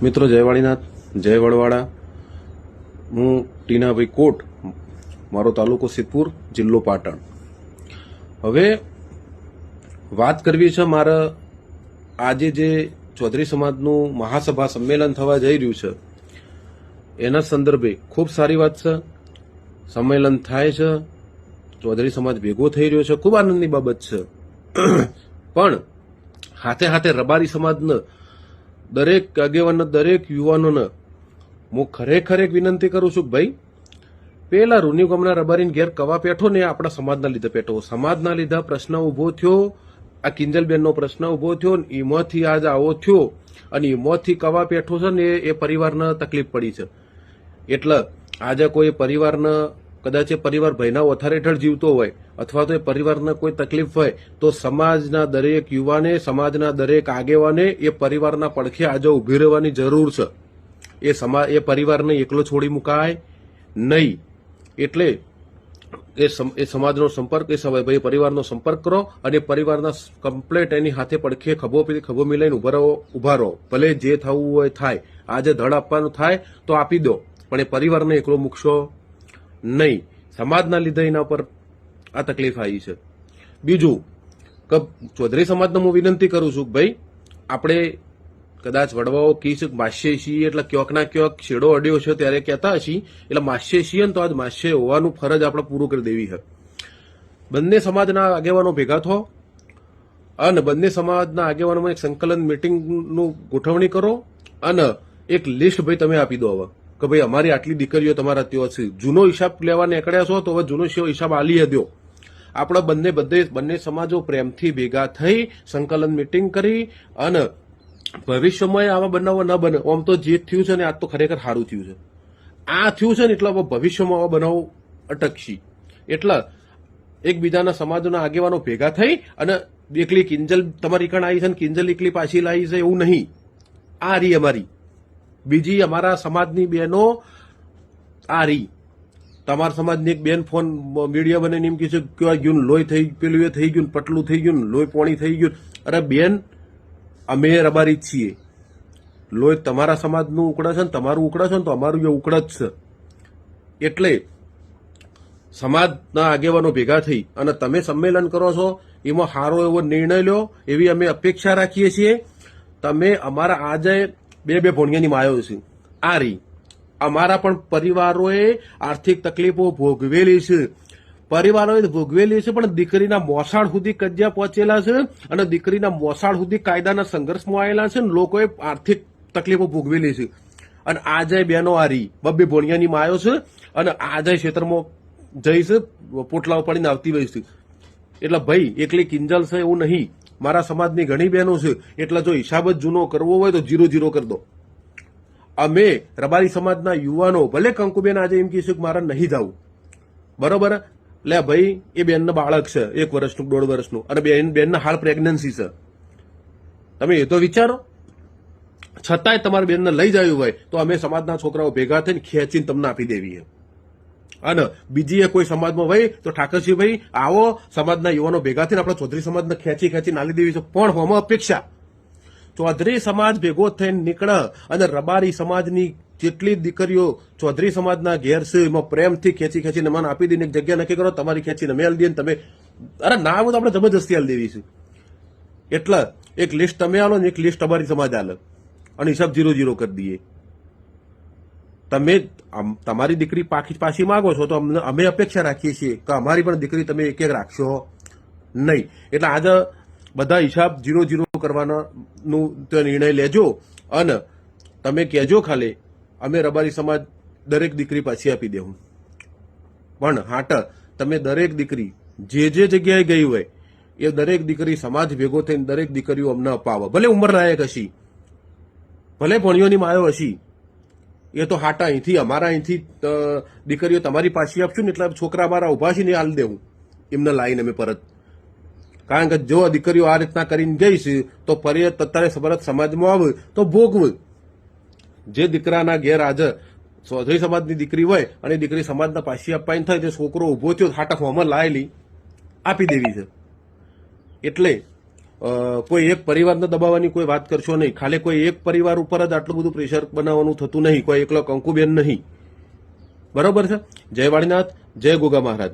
મિત્રો જય વાળીનાથ, જય વડવાડા. હું ટીનાભાઈ કોટ, મારો તાલુકો સિદ્ધપુર, જિલ્લો પાટણ. હવે વાત કરવી છે મારે આજે જે ચૌધરી સમાજનું મહાસભા સંમેલન થવા જઈ રહ્યું છે એના સંદર્ભે ખૂબ સારી વાત છે. સંમેલન થાય છે, ચૌધરી સમાજ ભેગો થઈ રહ્યો છે, ખૂબ આનંદની બાબત છે. પણ હાથે હાથે રબારી સમાજને દરેક આગેવાનને, દરેક યુવાનોને હું ખરેખર એક વિનંતી કરું છું કે ભાઈ, પેલા રૂની ગામના રબારીને ઘેર કવા પેઠો ને આપણા સમાજના લીધે પેઠો. સમાજના લીધે પ્રશ્ન ઉભો થયો, આ કિંજલબેનનો પ્રશ્ન ઉભો થયો, એમાંથી આજ આવો થયો અને એમાંથી કવા પેઠો છે ને એ પરિવારને તકલીફ પડી છે. એટલે આજે કોઈ પરિવારને કદાચ એ પરિવાર ભયના ઓથાર હેઠળ જીવતો હોય અથવા તો એ પરિવારને કોઈ તકલીફ હોય તો સમાજના દરેક યુવાને, સમાજના દરેક આગેવાને એ પરિવારના પડખે આજે ઉભી રહેવાની જરૂર છે. એ પરિવારને એકલો છોડી મુકાય નહીં. એટલે એ સમાજનો સંપર્ક, એ પરિવારનો સંપર્ક કરો અને પરિવારના કમ્પ્લેટ એની હાથે પડખે ખભો મિલાઈને ઉભા રહો. ભલે જે થવું હોય થાય. આજે ધડ આપવાનું થાય તો આપી દો, પણ એ પરિવારને એકલો મૂકશો નહીં. સમાજના લીધે એના પર આ તકલીફ આવી છે. બીજું કે ચૌધરી સમાજને હું વિનંતી કરું છું કે ભાઈ, આપણે કદાચ વડવાઓ કહીશ માસ્ય છીએ એટલે ક્યાંક ના ક્યાંક છેડો અડ્યો છે ત્યારે કહેતા હશી, એટલે માસ્ય છીએ ને તો આજ માસ્ય હોવાનું ફરજ આપણે પૂરું કરી દેવી છે. બંને સમાજના આગેવાનો ભેગા થો અને બંને સમાજના આગેવાનોમાં એક સંકલન મિટિંગનું ગોઠવણી કરો અને એક લિસ્ટ ભાઈ તમે આપી દો હવે કે ભાઈ અમારી આટલી દીકરીઓ તમારા ત્યાં છે. જૂનો હિસાબ લેવા નીકળ્યા છો તો હવે જૂનો હિસાબ આલી દો. આપણે બંને સમાજો પ્રેમથી ભેગા થઈ સંકલન મિટિંગ કરી અને ભવિષ્યમાં આવા બનાવો ન બને. આમ તો જે થયું છે ને આજ તો ખરેખર સારું થયું છે. આ થયું છે ને એટલે ભવિષ્યમાં આવા બનાવો અટકશી. એટલે એકબીજાના સમાજોના આગેવાનો ભેગા થઈ અને એકલી કિંજલ તમારી કણ આવી છે ને કિંજલ એકલી પાછી લાવી છે એવું નહીં. આ રી અમારી બીજી અમારા સમાજની બહેનો આ રી. તમારા સમાજની એક બેન ફોન મીડિયા બને એમ કે છે કેવા ગયું, લોહી થઈ પેલું એ થઈ ગયું, પટલું થઈ ગયું, લોહી પોણી થઈ ગયું. અરે બેન, અમે રબારી જ છીએ. લોહી તમારા સમાજનું ઉકળે છે ને તમારું ઉકળે છે ને તો અમારું એ ઉકળે જ છે. એટલે સમાજના આગેવાનો ભેગા થઈ અને તમે સંમેલન કરો છો એમાં સારો એવો નિર્ણય લો એવી અમે અપેક્ષા રાખીએ છીએ. તમે અમારા આજે બે ભોણિયાની માયો છે આ રી. અમારા પણ પરિવારોએ આર્થિક તકલીફો ભોગવેલી છે. પરિવારોએ ભોગવેલી છે, પણ દીકરીના મોસાળ સુધી કજ્યા પહોંચેલા છે અને દીકરીના મોસાળ સુધી કાયદાના સંઘર્ષમાં આવેલા છે ને લોકોએ આર્થિક તકલીફો ભોગવેલી છે. અને આજે બેનો આરી બબ્બે ભોણિયાની માયો છે અને આજે ક્ષેત્રમાં જઈશ પોટલા ઉપાડીને આવતી હોય છે. એટલે ભાઈ એકલી કિંજલ છે એવું નહીં, મારા સમાજની ઘણી બહેનો છે. એટલે જો હિસાબ જ જૂનો કરવો હોય તો 0-0 કરી દો. અમે રબારી સમાજના યુવાનો, ભલે કંકુબેન આજે એમ કહીશું કે મારે નહીં જવું, બરોબર, લે ભાઈ એ બેનને બાળક છે 1 વર્ષનું, 1.5 વર્ષનું, અને બેનને હાલ પ્રેગ્નન્સી છે. તમે એ તો વિચારો. છતાંય તમારી બેનને લઈ જવી હોય તો અમે સમાજના છોકરાઓ ભેગા થઈને ખેંચીને તમને આપી દેવી. અને બીજી એ કોઈ સમાજમાં ભાઈ તો ઠાકરસિંહ ભાઈ આવો, સમાજના યુવાનો ભેગા થઈને આપણે ચૌધરી સમાજને ખેંચી નાલી દેવી છે. પણ હોમાં અપેક્ષા ચૌધરી સમાજ ભેગો થઈને નીકળે અને રબારી સમાજની જેટલી દીકરીઓ ચૌધરી સમાજના ઘેર છે એમાં પ્રેમથી ખેંચીને મને આપી દઈને એક જગ્યા નક્કી કરો, તમારી ખેંચીને મેં આલી દઈએ ને તમે અરે ના આવું તો આપણે જબરજસ્તી આલી દેવી છે. એટલે એક લિસ્ટ તમે આલો ને એક લિસ્ટ અમારી સમાજ આલે અને હિસાબ 0-0 કરી દઈએ. તમે તમારી દીકરી પાછી માંગો છો તો અમે અપેક્ષા રાખીએ છીએ કે અમારી પણ દીકરી તમે એક રાખશો નહીં. એટલે આજે બધા હિસાબ 0-0 કરવાનો નિર્ણય લેજો અને તમે કહેજો ખાલી અમે રબારી સમાજ દરેક દીકરી પાછી આપી દેવું. પણ હાટ તમે દરેક દીકરી જે જગ્યાએ ગઈ હોય એ દરેક દીકરી સમાજ ભેગો થઈને દરેક દીકરીઓ અમને અપાવો. ભલે ઉંમર લાયક હશી, ભલે ભણ્યોની માયો હશી, એ તો હાટા અહીંથી અમારા અહીંથી દીકરીઓ તમારી પાછી આપશું ને એટલે છોકરા અમારા ઉભા છે ને હાલ દેવું એમને લાઈને અમે પરત. કારણ કે જો દીકરીઓ આ રીતના કરીને ગઈ છે તો અત્યારે પરત સમાજમાં આવે તો ભોગવું. જે દીકરાના ઘેર આજે ચૌધરી સમાજની દીકરી હોય અને દીકરી સમાજના પાછી આપવાની થાય તે છોકરો ઉભો થયો હાટા હોમાં લાયેલી આપી દેવી છે. એટલે કોઈ એક પરિવારને દબાવવાની કોઈ વાત કરશો નહીં. ખાલી કોઈ એક પરિવાર ઉપર જ આટલું બધું પ્રેશર બનાવવાનું થતું નહીં. કોઈ એકલો કંકુબેન નહીં. બરોબર છે. જય વાળીનાથ, જય ગોગા મહારાજ.